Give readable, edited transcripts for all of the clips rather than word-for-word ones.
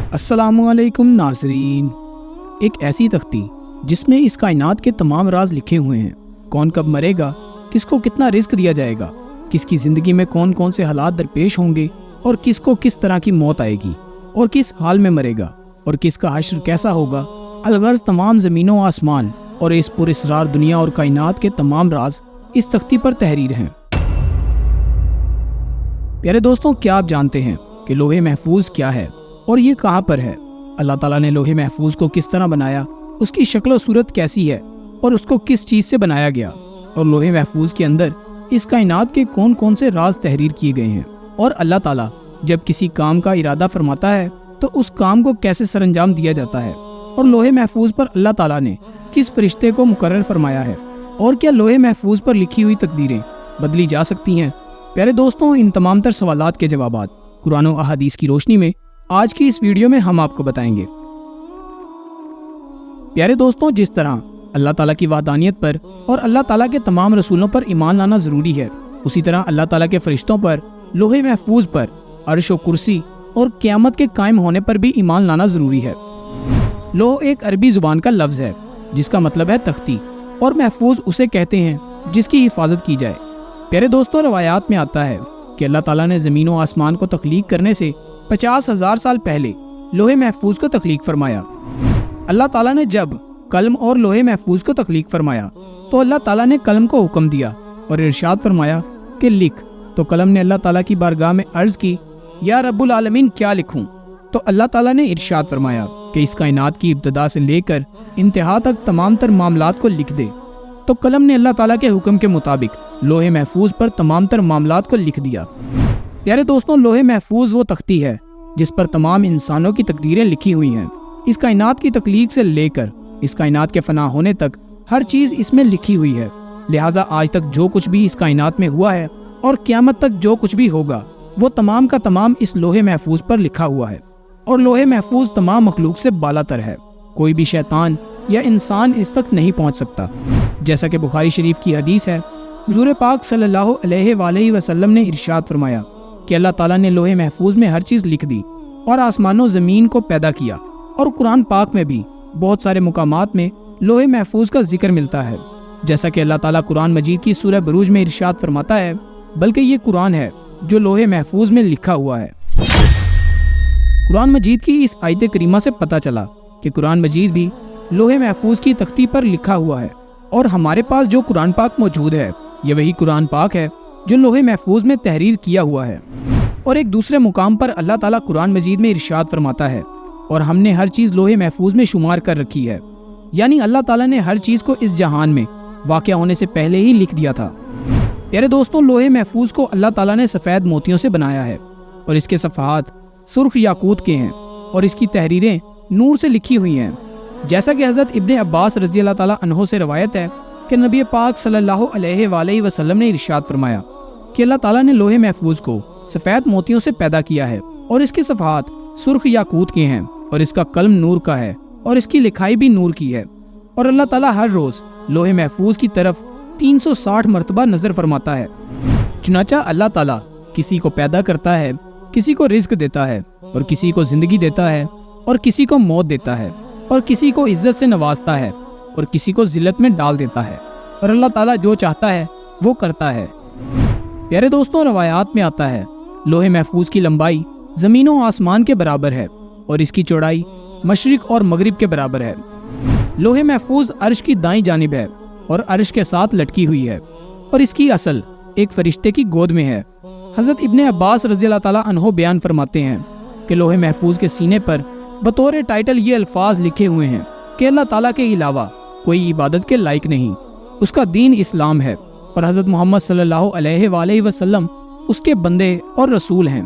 السلام علیکم ناظرین۔ ایک ایسی تختی جس میں اس کائنات کے تمام راز لکھے ہوئے ہیں۔ کون کب مرے گا، کس کو کتنا رزق دیا جائے گا، کس کی زندگی میں کون کون سے حالات درپیش ہوں گے، اور کس کو کس طرح کی موت آئے گی، اور کس حال میں مرے گا، اور کس کا حشر کیسا ہوگا۔ الغرض تمام زمین و آسمان اور اس پر اسرار دنیا اور کائنات کے تمام راز اس تختی پر تحریر ہیں۔ پیارے دوستوں، کیا آپ جانتے ہیں کہ لوح محفوظ کیا ہے اور یہ کہاں پر ہے؟ اللہ تعالیٰ نے لوح محفوظ کو کس طرح بنایا، اس کی شکل و صورت کیسی ہے، اور اس کو کس چیز سے بنایا گیا، اور لوح محفوظ کے اندر اس کائنات کے کون کون سے راز تحریر کیے گئے ہیں، اور اللہ تعالیٰ جب کسی کام کا ارادہ فرماتا ہے تو اس کام کو کیسے سر انجام دیا جاتا ہے، اور لوح محفوظ پر اللہ تعالیٰ نے کس فرشتے کو مقرر فرمایا ہے، اور کیا لوح محفوظ پر لکھی ہوئی تقدیریں بدلی جا سکتی ہیں؟ پیارے دوستوں، ان تمام تر سوالات کے جوابات قرآن و احادیث کی روشنی میں آج کی اس ویڈیو میں ہم آپ کو بتائیں گے۔ پیارے دوستوں، جس طرح اللہ تعالیٰ کی وحدانیت پر اور اللہ تعالیٰ کے تمام رسولوں پر ایمان لانا ضروری ہے، اسی طرح اللہ تعالیٰ کے فرشتوں پر، لوح محفوظ پر، عرش و کرسی اور قیامت کے قائم ہونے پر بھی ایمان لانا ضروری ہے۔ لوح ایک عربی زبان کا لفظ ہے جس کا مطلب ہے تختی، اور محفوظ اسے کہتے ہیں جس کی حفاظت کی جائے۔ پیارے دوستوں، روایات میں آتا ہے کہ اللہ تعالیٰ نے زمین و آسمان کو تخلیق کرنے سے 50,000 سال پہلے لوح محفوظ کو تخلیق فرمایا۔ اللہ تعالیٰ نے جب قلم اور لوح محفوظ کو تخلیق فرمایا تو اللہ تعالیٰ نے قلم کو حکم دیا اور ارشاد فرمایا کہ لکھ۔ تو قلم نے اللہ تعالیٰ کی بارگاہ میں عرض کی، یا رب العالمین کیا لکھوں؟ تو اللہ تعالیٰ نے ارشاد فرمایا کہ اس کائنات کی ابتدا سے لے کر انتہا تک تمام تر معاملات کو لکھ دے۔ تو قلم نے اللہ تعالیٰ کے حکم کے مطابق لوح محفوظ پر تمام تر معاملات کو لکھ دیا۔ پیارے دوستوں، لوح محفوظ وہ تختی ہے جس پر تمام انسانوں کی تقدیریں لکھی ہوئی ہیں۔ اس کائنات کی تخلیق سے لے کر اس کائنات کے فنا ہونے تک ہر چیز اس میں لکھی ہوئی ہے۔ لہٰذا آج تک جو کچھ بھی اس کائنات میں ہوا ہے اور قیامت تک جو کچھ بھی ہوگا وہ تمام کا تمام اس لوح محفوظ پر لکھا ہوا ہے، اور لوح محفوظ تمام مخلوق سے بالا تر ہے۔ کوئی بھی شیطان یا انسان اس تک نہیں پہنچ سکتا۔ جیسا کہ بخاری شریف کی حدیث ہے، حضور پاک صلی اللہ علیہ وآلہ وسلم نے ارشاد فرمایا کہ اللہ تعالیٰ نے لوح محفوظ میں ہر چیز لکھ دی اور آسمان و زمین کو پیدا کیا۔ اور قرآن پاک میں بھی بہت سارے مقامات میں لوح محفوظ کا ذکر ملتا ہے، جیسا کہ اللہ تعالیٰ قرآن مجید کی سورہ بروج میں ارشاد فرماتا ہے، بلکہ یہ قرآن ہے جو لوح محفوظ میں لکھا ہوا ہے۔ قرآن مجید کی اس آیت کریمہ سے پتہ چلا کہ قرآن مجید بھی لوح محفوظ کی تختی پر لکھا ہوا ہے، اور ہمارے پاس جو قرآن پاک موجود ہے یہ وہی قرآن پاک ہے جو لوح محفوظ میں تحریر کیا ہوا ہے۔ اور ایک دوسرے مقام پر اللہ تعالیٰ قرآن مجید میں ارشاد فرماتا ہے، اور ہم نے ہر چیز لوح محفوظ میں شمار کر رکھی ہے، یعنی اللہ تعالیٰ نے ہر چیز کو اس جہان میں واقع ہونے سے پہلے ہی لکھ دیا تھا۔ پیارے دوستوں، لوح محفوظ کو اللہ تعالیٰ نے سفید موتیوں سے بنایا ہے، اور اس کے صفحات سرخ یاقوت کے ہیں، اور اس کی تحریریں نور سے لکھی ہوئی ہیں۔ جیسا کہ حضرت ابن عباس رضی اللہ تعالیٰ عنہ سے روایت ہے کہ نبی پاک صلی اللہ علیہ وآلہ وسلم نے ارشاد فرمایا کہ اللہ تعالیٰ نے لوح محفوظ کو سفید موتیوں سے پیدا کیا ہے، اور اس کے صفحات سرخ یاقوت کے ہیں، اور اس کا قلم نور کا ہے، اور اس کی لکھائی بھی نور کی ہے۔ اور اللہ تعالیٰ ہر روز لوح محفوظ کی طرف 360 مرتبہ نظر فرماتا ہے۔ چنانچہ اللہ تعالیٰ کسی کو پیدا کرتا ہے، کسی کو رزق دیتا ہے، اور کسی کو زندگی دیتا ہے، اور کسی کو موت دیتا ہے، اور کسی کو عزت سے نوازتا ہے، اور کسی کو ذلت میں ڈال دیتا ہے، اور اللہ تعالیٰ جو چاہتا ہے وہ کرتا ہے۔ پیارے دوستوں، روایات میں آتا ہے لوح محفوظ کی لمبائی زمین و آسمان کے برابر ہے، اور اس کی چوڑائی مشرق اور مغرب کے برابر ہے۔ لوح محفوظ عرش کی دائیں جانب ہے اور عرش کے ساتھ لٹکی ہوئی ہے، اور اس کی اصل ایک فرشتے کی گود میں ہے۔ حضرت ابن عباس رضی اللہ تعالیٰ عنہ بیان فرماتے ہیں کہ لوح محفوظ کے سینے پر بطور ٹائٹل یہ الفاظ لکھے ہوئے ہیں کہ اللہ تعالیٰ کے علاوہ کوئی عبادت کے لائق نہیں، اس کا دین اسلام ہے، اور حضرت محمد صلی اللہ علیہ وآلہ وسلم اس کے بندے اور رسول ہیں۔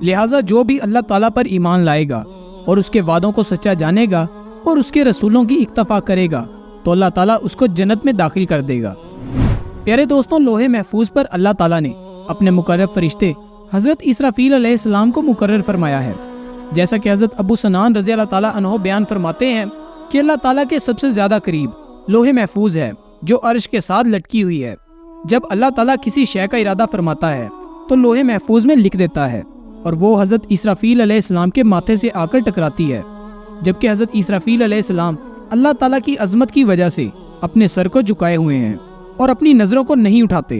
لہٰذا جو بھی اللہ تعالیٰ پر ایمان لائے گا اور اس کے وعدوں کو سچا جانے گا اور اس کے رسولوں کی اکتفا کرے گا تو اللہ تعالیٰ اس کو جنت میں داخل کر دے گا۔ پیارے دوستوں، لوح محفوظ پر اللہ تعالیٰ نے اپنے مقرب فرشتے حضرت اسرافیل علیہ السلام کو مقرر فرمایا ہے، جیسا کہ حضرت ابو سنان رضی اللہ تعالیٰ عنہ بیان فرماتے ہیں کہ اللہ تعالیٰ کے سب سے زیادہ قریب لوح محفوظ ہے جو عرش کے ساتھ لٹکی ہوئی ہے۔ جب اللہ تعالیٰ کسی شے کا ارادہ فرماتا ہے تو لوح محفوظ میں لکھ دیتا ہے، اور وہ حضرت اسرافیل علیہ السلام کے ماتھے سے آ کر ٹکراتی ہے، جبکہ حضرت اسرافیل علیہ السلام اللہ تعالیٰ کی عظمت کی وجہ سے اپنے سر کو جھکائے ہوئے ہیں اور اپنی نظروں کو نہیں اٹھاتے۔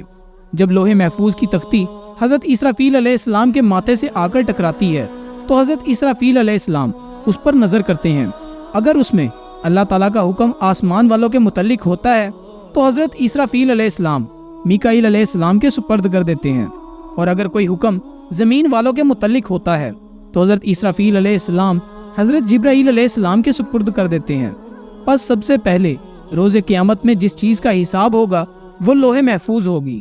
جب لوح محفوظ کی تختی حضرت اسرافیل علیہ السلام کے ماتھے سے آ کر ٹکراتی ہے تو حضرت اسرافیل علیہ السلام اس پر نظر کرتے ہیں۔ اگر اس میں اللہ تعالیٰ کا حکم آسمان والوں کے متعلق ہوتا ہے تو حضرت اسرافیل علیہ السلام میکائیل علیہ السلام کے سپرد کر دیتے ہیں، اور اگر کوئی حکم زمین والوں کے متعلق ہوتا ہے تو حضرت اسرافیل علیہ السلام حضرت جبرائیل علیہ السلام کے سپرد کر دیتے ہیں۔ پس سب سے پہلے روز قیامت میں جس چیز کا حساب ہوگا وہ لوح محفوظ ہوگی۔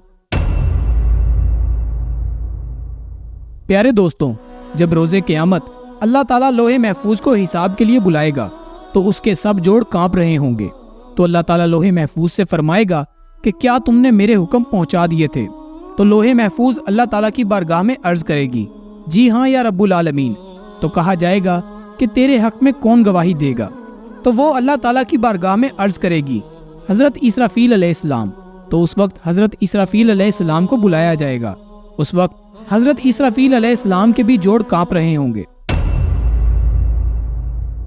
پیارے دوستوں، جب روز قیامت اللہ تعالیٰ لوح محفوظ کو حساب کے لیے بلائے گا تو اس کے سب جوڑ کانپ رہے ہوں گے، تو اللہ تعالیٰ لوح محفوظ سے فرمائے گا کہ کیا تم نے میرے حکم پہنچا دیے تھے؟ تو لوح محفوظ اللہ تعالیٰ کی بارگاہ میں عرض کرے گی، جی ہاں یا رب العالمین۔ تو کہا جائے گا کہ تیرے حق میں کون گواہی دے گا؟ تو وہ اللہ تعالیٰ کی بارگاہ میں عرض کرے گی، حضرت اسرافیل علیہ السلام۔ تو اس وقت حضرت اسرافیل علیہ السلام کو بلایا جائے گا۔ اس وقت حضرت اسرافیل علیہ السلام کے بھی جوڑ کانپ رہے ہوں گے۔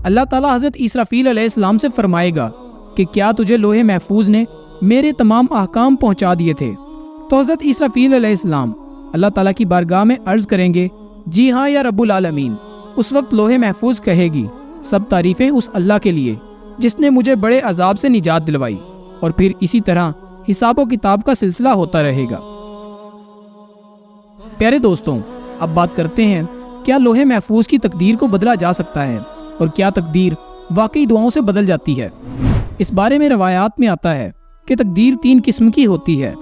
اللہ تعالیٰ حضرت اسرافیل علیہ السلام سے فرمائے گا کہ کیا تجھے لوح محفوظ نے میرے تمام احکام پہنچا دیے تھے؟ تو حضرت اسرافیل علیہ السلام اللہ تعالیٰ کی بارگاہ میں عرض کریں گے، جی ہاں یا رب العالمین۔ اس وقت لوح محفوظ کہے گی، سب تعریفیں اس اللہ کے لیے جس نے مجھے بڑے عذاب سے نجات دلوائی، اور پھر اسی طرح حساب و کتاب کا سلسلہ ہوتا رہے گا۔ پیارے دوستوں، اب بات کرتے ہیں کیا لوح محفوظ کی تقدیر کو بدلا جا سکتا ہے، اور کیا تقدیر واقعی دعاؤں سے بدل جاتی ہے؟ اس بارے میں روایات میں آتا ہے کہ تقدیر 3 قسم کی ہوتی ہے۔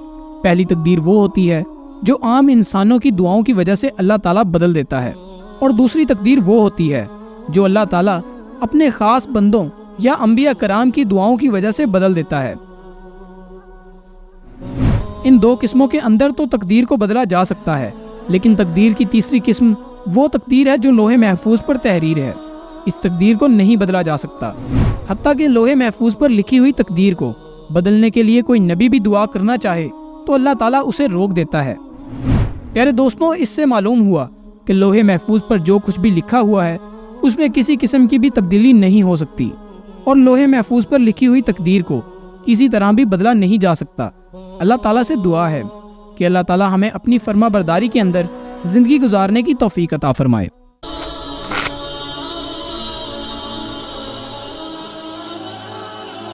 پہلی تقدیر وہ ہوتی ہے جو عام انسانوں کی دعاؤں کی وجہ سے اللہ تعالیٰ بدل دیتا ہے، اور دوسری تقدیر وہ ہوتی ہے جو اللہ تعالیٰ اپنے خاص بندوں یا انبیاء کرام کی دعاؤں کی وجہ سے بدل دیتا ہے۔ ان 2 قسموں کے اندر تو تقدیر کو بدلا جا سکتا ہے، لیکن تقدیر کی تیسری قسم وہ تقدیر ہے جو لوح محفوظ پر تحریر ہے۔ اس تقدیر کو نہیں بدلا جا سکتا، حتیٰ کہ لوح محفوظ پر لکھی ہوئی تقدیر کو بدلنے کے لیے کوئی نبی بھی دعا کرنا چاہے تو اللہ تعالیٰ اسے روک دیتا ہے۔ پیارے دوستوں، اس سے معلوم ہوا کہ لوح محفوظ پر جو کچھ بھی لکھا ہوا ہے اس میں کسی قسم کی بھی تبدیلی نہیں ہو سکتی، اور لوح محفوظ پر لکھی ہوئی تقدیر کو کسی طرح بھی بدلا نہیں جا سکتا۔ اللہ تعالیٰ سے دعا ہے کہ اللہ تعالیٰ ہمیں اپنی فرما برداری کے اندر زندگی گزارنے کی توفیق عطا فرمائے۔